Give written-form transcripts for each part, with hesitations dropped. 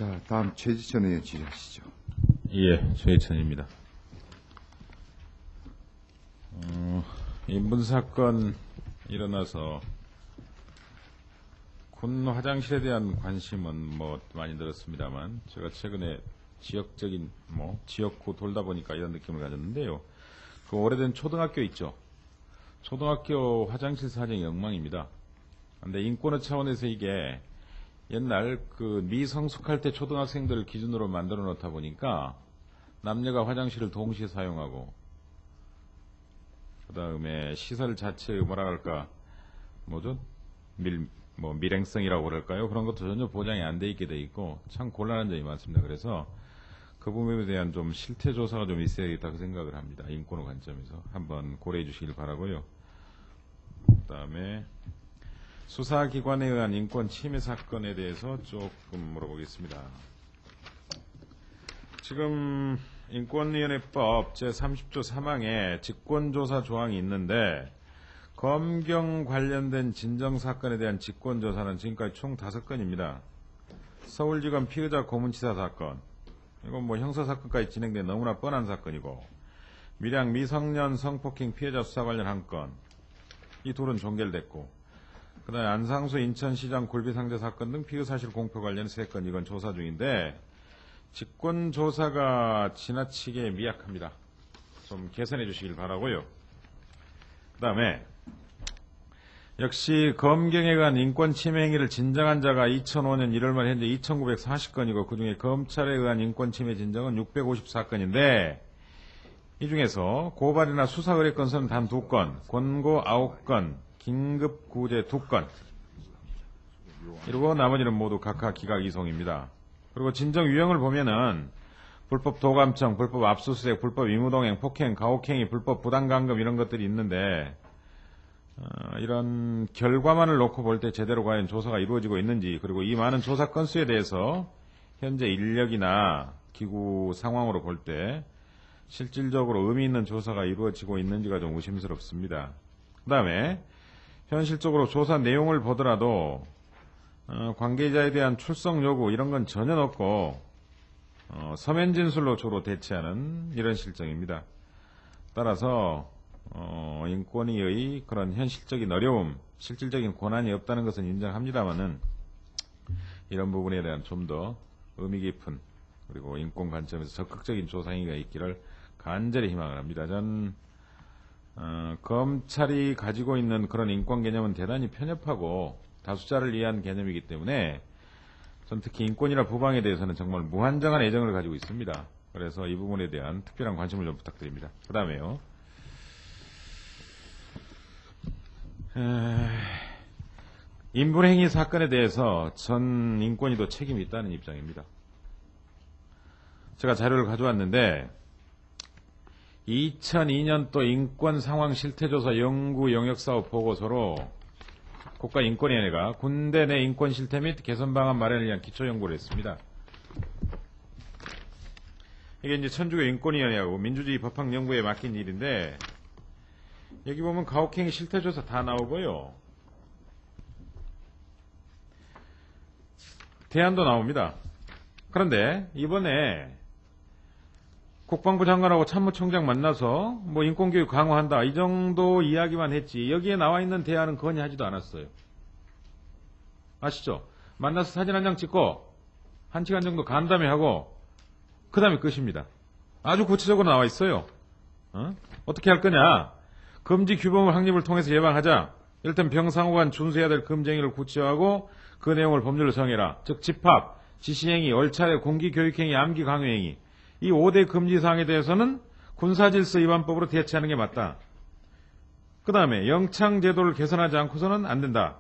자, 다음 최지천 의원 질의하시죠. 예, 최희천입니다. 인분 사건 일어나서 군 화장실에 대한 관심은 많이 늘었습니다만, 제가 최근에 지역적인 지역구 돌다 보니까 이런 느낌을 가졌는데요. 그 오래된 초등학교 있죠. 초등학교 화장실 사정이 엉망입니다. 근데 인권의 차원에서 이게 옛날 그 미성숙할 때 초등학생들을 기준으로 만들어 놓다 보니까 남녀가 화장실을 동시에 사용하고, 그 다음에 시설 자체의 밀행성이라고 그럴까요? 그런 것도 전혀 보장이 안 돼 있게 돼 있고 참 곤란한 점이 많습니다. 그래서 그 부분에 대한 좀 실태 조사가 좀 있어야겠다고 생각을 합니다. 인권의 관점에서 한번 고려해 주시길 바라고요. 그 다음에 수사기관에 의한 인권 침해 사건에 대해서 조금 물어보겠습니다. 지금 인권위원회법 제30조 3항에 직권조사 조항이 있는데, 검경 관련된 진정사건에 대한 직권조사는 지금까지 총 5건입니다. 서울지검 피의자 고문치사 사건, 이건 형사사건까지 진행된 너무나 뻔한 사건이고, 밀양 미성년 성폭행 피해자 수사 관련 1건, 이 둘은 종결됐고, 그 다음에 안상수 인천시장 굴비상자 사건 등 피의사실 공표 관련 3건, 이건 조사 중인데 직권조사가 지나치게 미약합니다. 좀 개선해 주시길 바라고요. 그 다음에 역시 검경에 관한 인권침해 행위를 진정한 자가 2005년 1월 말 현재 2940건이고 그중에 검찰에 의한 인권침해 진정은 654건인데 이 중에서 고발이나 수사 의뢰 건수는 단 2건, 권고 9건, 긴급구제 2건, 그리고 나머지는 모두 각하 기각 이송입니다. 그리고 진정 유형을 보면은 불법 도감청, 불법 압수수색, 불법 임무동행, 폭행, 가혹행위, 불법 부당감금 이런 것들이 있는데 이런 결과만을 놓고 볼 때 제대로 과연 조사가 이루어지고 있는지, 그리고 이 많은 조사 건수에 대해서 현재 인력이나 기구 상황으로 볼 때 실질적으로 의미 있는 조사가 이루어지고 있는지가 좀 의심스럽습니다. 그 다음에 현실적으로 조사 내용을 보더라도 관계자에 대한 출석 요구 이런 건 전혀 없고 서면 진술로 주로 대체하는 이런 실정입니다. 따라서 인권위의 그런 현실적인 어려움, 실질적인 권한이 없다는 것은 인정합니다만은 이런 부분에 대한 좀 더 의미 깊은 그리고 인권 관점에서 적극적인 조사 행위가 있기를 간절히 희망을 합니다. 전 검찰이 가지고 있는 그런 인권 개념은 대단히 편협하고 다수자를 위한 개념이기 때문에 전 특히 인권이나 부방에 대해서는 정말 무한정한 애정을 가지고 있습니다. 그래서 이 부분에 대한 특별한 관심을 좀 부탁드립니다. 그 다음에요. 인분행위 사건에 대해서 전 인권위도 책임이 있다는 입장입니다. 제가 자료를 가져왔는데 2002년도 인권상황 실태조사 연구 영역사업 보고서로 국가인권위원회가 군대 내 인권 실태 및 개선 방안 마련을 위한 기초연구를 했습니다. 이게 이제 천주교 인권위원회하고 민주주의 법학연구에 맡긴 일인데, 여기 보면 가혹행위 실태조사 다 나오고요. 대안도 나옵니다. 그런데 이번에 국방부 장관하고 참모총장 만나서 인권교육 강화한다 이 정도 이야기만 했지 여기에 나와 있는 대안은 건의하지도 않았어요. 아시죠? 만나서 사진 한 장 찍고 1시간 정도 간담회하고 그 다음에 끝입니다. 아주 구체적으로 나와 있어요. 어떻게 할 거냐? 금지 규범 확립을 통해서 예방하자. 이를테면 병상호 간 준수해야 될 금지행위를 구체화하고 그 내용을 법률로 정해라. 즉 집합, 지시행위, 얼차례, 공기교육행위, 암기 강요행위 이 5대 금지사항에 대해서는 군사질서 위반법으로 대체하는 게 맞다. 그 다음에 영창제도를 개선하지 않고서는 안 된다.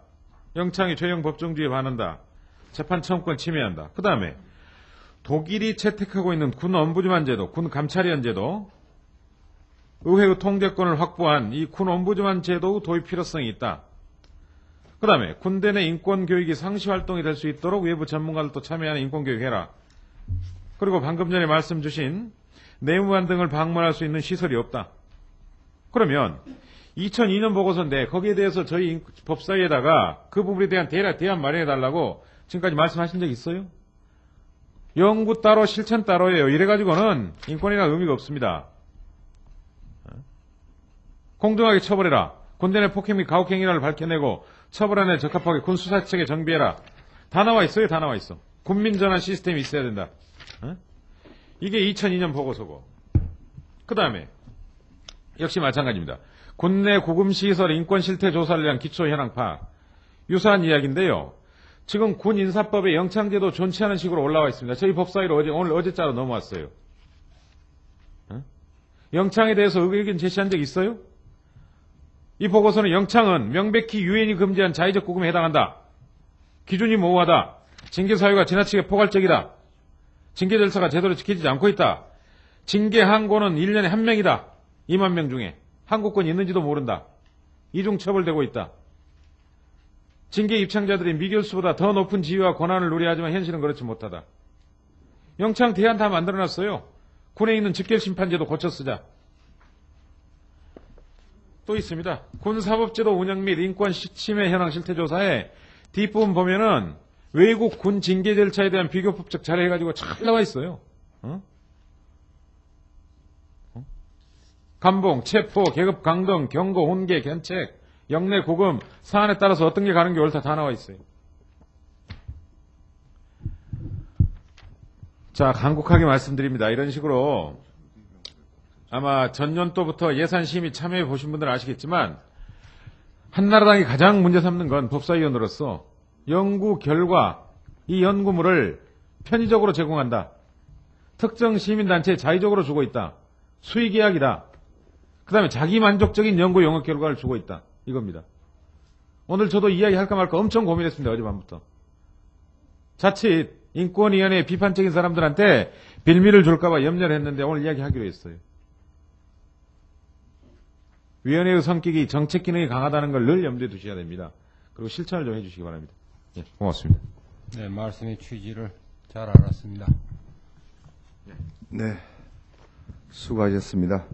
영창이 죄형 법정주의에 반한다. 재판 청구권 침해한다. 그 다음에 독일이 채택하고 있는 군 엄부즈만 제도, 군 감찰위원 제도, 의회의 통제권을 확보한 이 군 엄부즈만 제도 도입 필요성이 있다. 그 다음에 군대 내 인권교육이 상시활동이 될 수 있도록 외부 전문가들도 참여하는 인권교육 해라. 그리고 방금 전에 말씀 주신 내무관 등을 방문할 수 있는 시설이 없다. 그러면 2002년 보고서인데 거기에 대해서 저희 법사위에다가 그 부분에 대한 대안 마련해달라고 지금까지 말씀하신 적 있어요? 연구 따로 실천 따로예요. 이래가지고는 인권이란 의미가 없습니다. 공정하게 처벌해라. 군대 내 폭행 및 가혹행위를 밝혀내고 처벌하는 데 적합하게 군 수사체계 정비해라. 다 나와 있어요. 다 나와 있어. 군민전환 시스템이 있어야 된다. 이게 2002년 보고서고. 그 다음에 역시 마찬가지입니다. 군내 구금시설 인권 실태 조사를 위한 기초 현황 파악. 유사한 이야기인데요. 지금 군 인사법에 영창제도 존치하는 식으로 올라와 있습니다. 저희 법사위로 오늘 어제자로 넘어왔어요. 영창에 대해서 의견 제시한 적 있어요? 이 보고서는 영창은 명백히 유엔이 금지한 자의적 구금에 해당한다. 기준이 모호하다. 징계 사유가 지나치게 포괄적이다. 징계 절차가 제대로 지켜지지 않고 있다. 징계 항고는 1년에 1명이다. 2만 명 중에. 한국권이 있는지도 모른다. 이중 처벌되고 있다. 징계 입창자들이 미결수보다 더 높은 지위와 권한을 누려하지만 현실은 그렇지 못하다. 영창 대안 다 만들어놨어요. 군에 있는 직결심판제도 고쳐 쓰자. 또 있습니다. 군사법제도 운영 및 인권 침해 현황 실태조사에 뒷부분 보면은 외국 군 징계 절차에 대한 비교법적 자료 해가지고 잘 나와 있어요. 감봉, 체포, 계급 강등, 경고, 훈계, 견책, 영내 구금, 사안에 따라서 어떤 게 가는 게 옳다 다 나와 있어요. 자, 간곡하게 말씀드립니다. 이런 식으로 아마 전년도부터 예산심의 참여해 보신 분들은 아시겠지만 한나라당이 가장 문제 삼는 건 법사위원으로서 연구 결과, 이 연구물을 편의적으로 제공한다. 특정 시민단체에 자의적으로 주고 있다. 수의계약이다. 그 다음에 자기만족적인 연구 영역 결과를 주고 있다. 이겁니다. 오늘 저도 이야기할까 말까 엄청 고민했습니다. 어젯밤부터. 자칫 인권위원회에 비판적인 사람들한테 빌미를 줄까봐 염려를 했는데 오늘 이야기하기로 했어요. 위원회의 성격이 정책 기능이 강하다는 걸 늘 염두에 두셔야 됩니다. 그리고 실천을 좀 해주시기 바랍니다. 예, 고맙습니다. 네, 말씀의 취지를 잘 알았습니다. 네, 수고하셨습니다.